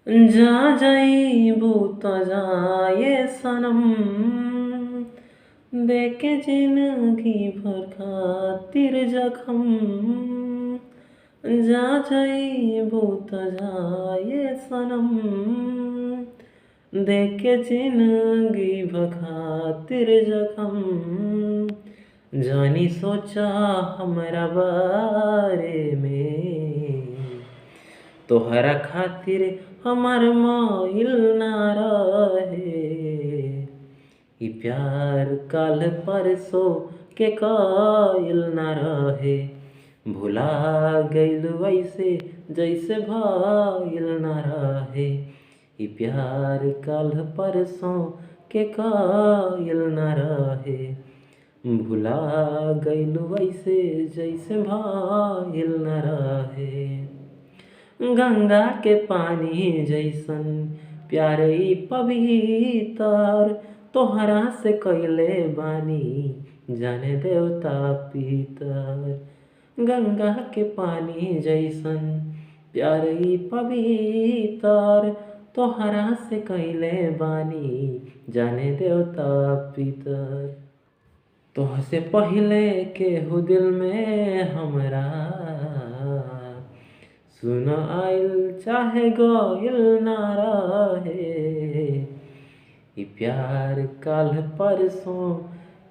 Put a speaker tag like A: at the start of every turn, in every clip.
A: जा जाइबू त जाए सनम, देके जिंदगी भर खातिर जखम। जा जाइबू त जाए सनम, देके जिंदगी भर खातिर जखम। जानी सोचा हमरा बारे में, तोहरा खातिर हमार माइल ना रहे। ई प्यार काल परसों के कायल ना रहे। भुला गइल वैसे जैसे भइल ना रहे। ई प्यार काल परसों के कायल ना रहे। भुला गइल वैसे जैसे भइल ना रहे। गंगा के पानी जैसन प्यार ई पवित्र, तोहरा से कइले बानी जाने देवता पितर। गंगा के पानी जैसन प्यार ई पवित्र, तोहरा से कइले बानी जाने देवता पितर। तोहसे पहिले केहू दिल में हमरा सुन आइल चाहे गइल ना रहे। ई प्यार काल परसों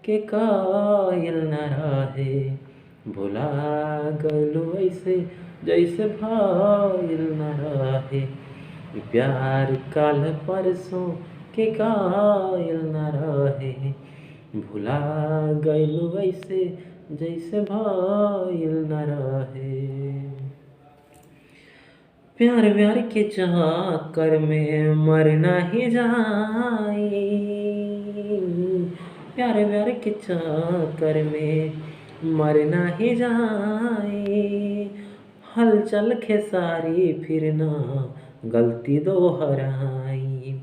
A: के कायल ना रहे। भुला गइल वैसे जैसे भइल ना रहे। ई प्यार काल परसों के कायल ना रहे। भुला गइल वैसे जैसे भइल ना रहे। प्यार व्यार के चक्कर में मर नाही जाई। प्यार व्यार के चक्कर में मर नाही जाई। हलचल खेसारी फिर ना गलती दोहराई।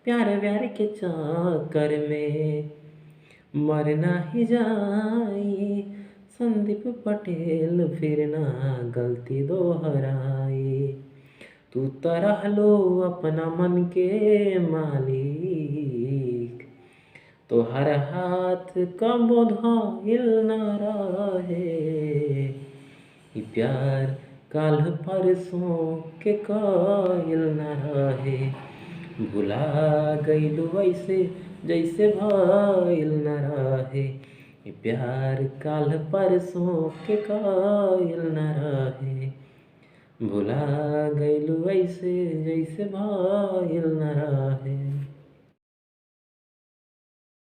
A: प्यार व्यार के चक्कर में मर नाही जाई। संदीप पटेल फिर ना गलती दोहराई। तू त रहलो अपना मन के मालिक, तोहर हाथ कबो धइल ना रहे। ई प्यार काल परसों के कायल ना रहे। भुला गइल वैसे जैसे भइल ना रहे। ई प्यार काल परसों के कायल ना रहे। भुला गइल वैसे जैसे भइल ना रहे।